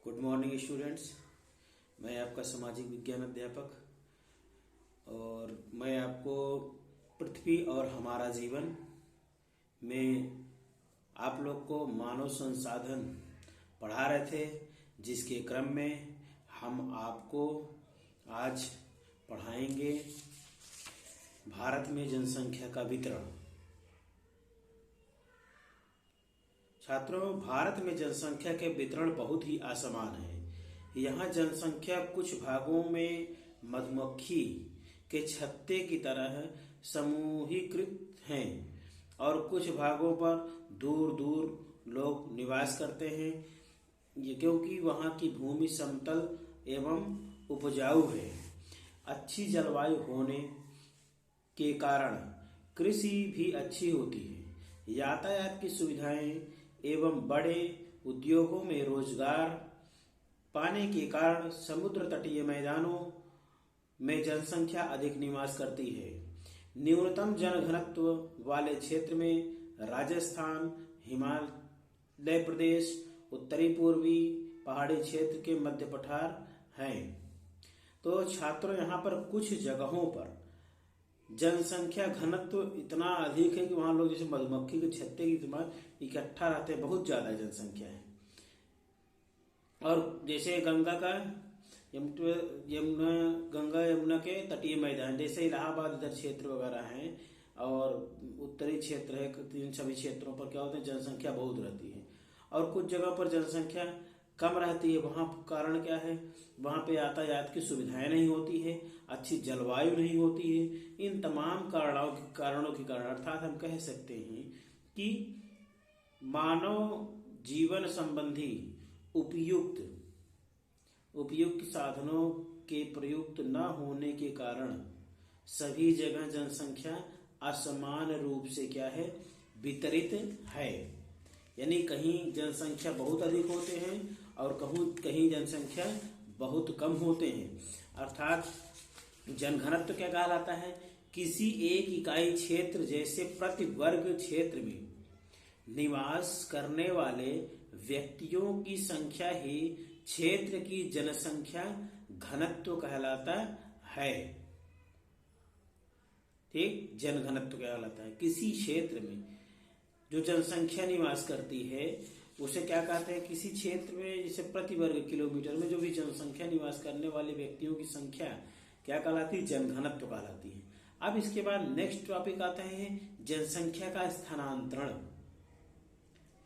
Good morning students. मैं आपका सामाजिक विज्ञान अध्यापक और मैं आपको पृथ्वी और हमारा जीवन में आप लोग को मानव संसाधन पढ़ा रहे थे, जिसके क्रम में हम आपको आज पढ़ाएंगे भारत में जनसंख्या का वितरण। छात्रों, भारत में जनसंख्या के वितरण बहुत ही असमान है। यहाँ जनसंख्या कुछ भागों में मधुमक्खी के छत्ते की तरह समूहीकृत हैं और कुछ भागों पर दूर दूर लोग निवास करते हैं। ये क्योंकि वहाँ की भूमि समतल एवं उपजाऊ है। अच्छी जलवायु होने के कारण कृषि भी अच्छी होती है। यातायात की सुविधाएं एवं बड़े उद्योगों में रोजगार पाने के कारण समुद्र तटीय मैदानों में जनसंख्या अधिक निवास करती है। न्यूनतम जनघनत्व वाले क्षेत्र में राजस्थान, हिमालय प्रदेश, उत्तरी पूर्वी पहाड़ी क्षेत्र के मध्य पठार हैं। तो छात्रों, यहाँ पर कुछ जगहों पर जनसंख्या घनत्व इतना अधिक है कि वहां लोग जैसे मधुमक्खी के छत्ते की तरह इकट्ठा रहते हैं, बहुत ज्यादा जनसंख्या है। और जैसे गंगा यमुना के तटीय मैदान जैसे इलाहाबाद इधर क्षेत्र वगैरह हैं और उत्तरी क्षेत्र है, इन सभी क्षेत्रों पर क्या होता है, जनसंख्या बहुत रहती है। और कुछ जगह पर जनसंख्या कम रहती है। वहां कारण क्या है, वहां पे यातायात की सुविधाएं नहीं होती है, अच्छी जलवायु नहीं होती है। इन तमाम कारणों के कारण अर्थात हम कह सकते हैं कि मानव जीवन संबंधी उपयुक्त साधनों के प्रयुक्त न होने के कारण सभी जगह जनसंख्या असमान रूप से क्या है, वितरित है। यानी कहीं जनसंख्या बहुत अधिक होते हैं और कहीं जनसंख्या बहुत कम होते हैं। अर्थात जनघनत्व क्या कहलाता है, किसी एक इकाई क्षेत्र जैसे प्रति वर्ग क्षेत्र में निवास करने वाले व्यक्तियों की संख्या ही क्षेत्र की जनसंख्या घनत्व कहलाता है। ठीक, जनघनत्व कहलाता है। किसी क्षेत्र में जो जनसंख्या निवास करती है उसे क्या कहते हैं, किसी क्षेत्र में जैसे प्रति वर्ग किलोमीटर में जो भी जनसंख्या निवास करने वाले व्यक्तियों की संख्या क्या कहलाती है, जनघनत्व कहलाती है। अब इसके बाद नेक्स्ट टॉपिक आता है जनसंख्या का स्थानांतरण।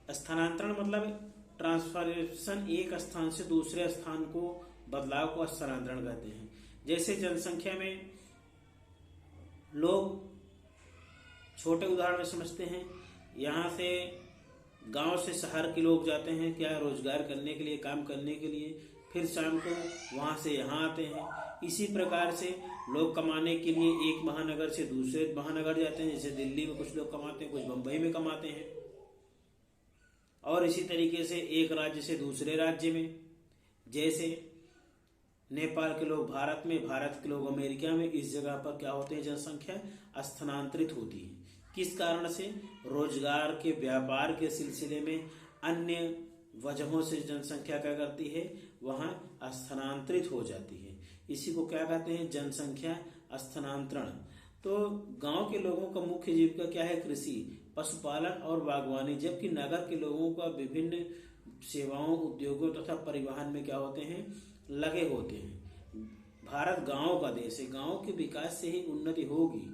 स्थानांतरण मतलब ट्रांसफॉर्मेशन, एक स्थान से दूसरे स्थान को बदलाव को स्थानांतरण कहते हैं। जैसे जनसंख्या में लोग, छोटे उदाहरण में समझते हैं, यहाँ से गांव से शहर के लोग जाते हैं क्या, रोजगार करने के लिए, काम करने के लिए, फिर शाम को वहां से यहाँ आते हैं। इसी प्रकार से लोग कमाने के लिए एक महानगर से दूसरे महानगर जाते हैं। जैसे दिल्ली में कुछ लोग कमाते हैं, कुछ बंबई में कमाते हैं, और इसी तरीके से एक राज्य से दूसरे राज्य में, जैसे नेपाल के लोग भारत में, भारत के लोग अमेरिका में। इस जगह पर क्या होते हैं, जनसंख्या स्थानांतरित होती है। किस कारण से, रोजगार के, व्यापार के सिलसिले में, अन्य वजहों से जनसंख्या क्या करती है, वहां स्थानांतरित हो जाती है। इसी को क्या कहते हैं, जनसंख्या स्थानांतरण। तो गांव के लोगों का मुख्य जीविका क्या है, कृषि, पशुपालन और बागवानी, जबकि नगर के लोगों का विभिन्न सेवाओं, उद्योगों तथा परिवहन में क्या होते हैं, लगे होते हैं। भारत गांव का देश है। गांव के विकास से ही उन्नति होगी।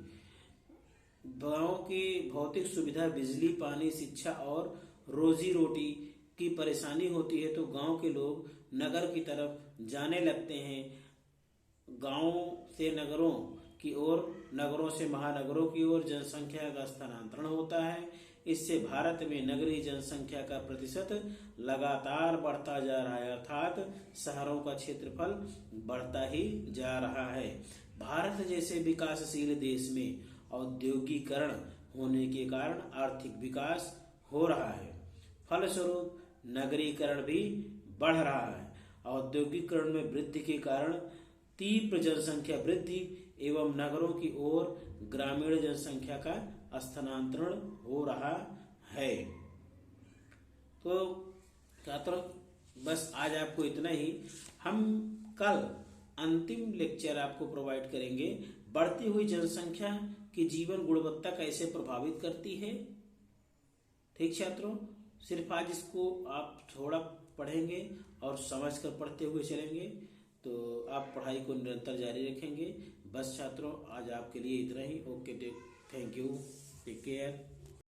गांव की भौतिक सुविधा, बिजली, पानी, शिक्षा और रोजी रोटी की परेशानी होती है तो गांव के लोग नगर की तरफ जाने लगते हैं। गांव से नगरों की ओर, नगरों से महानगरों की ओर जनसंख्या का स्थानांतरण होता है। इससे भारत में नगरीय जनसंख्या का प्रतिशत लगातार बढ़ता जा रहा है, अर्थात शहरों का क्षेत्रफल बढ़ता ही जा रहा है। भारत जैसे विकासशील देश में औद्योगिकरण होने के कारण आर्थिक विकास हो रहा है। फलस्वरूप नगरीकरण भी बढ़ रहा है। औद्योगिकरण में वृद्धि के कारण तीव्र जनसंख्या वृद्धि एवं नगरों की ओर ग्रामीण जनसंख्या का स्थानांतरण हो रहा है। तो छात्रों, बस आज आपको इतना ही। हम कल अंतिम लेक्चर आपको प्रोवाइड करेंगे, बढ़ती हुई जनसंख्या की जीवन गुणवत्ता कैसे प्रभावित करती है। ठीक छात्रों, सिर्फ आज इसको आप थोड़ा पढ़ेंगे और समझकर पढ़ते हुए चलेंगे तो आप पढ़ाई को निरंतर जारी रखेंगे। बस छात्रों, आज आपके लिए इतना ही। Okay, thank you, take care.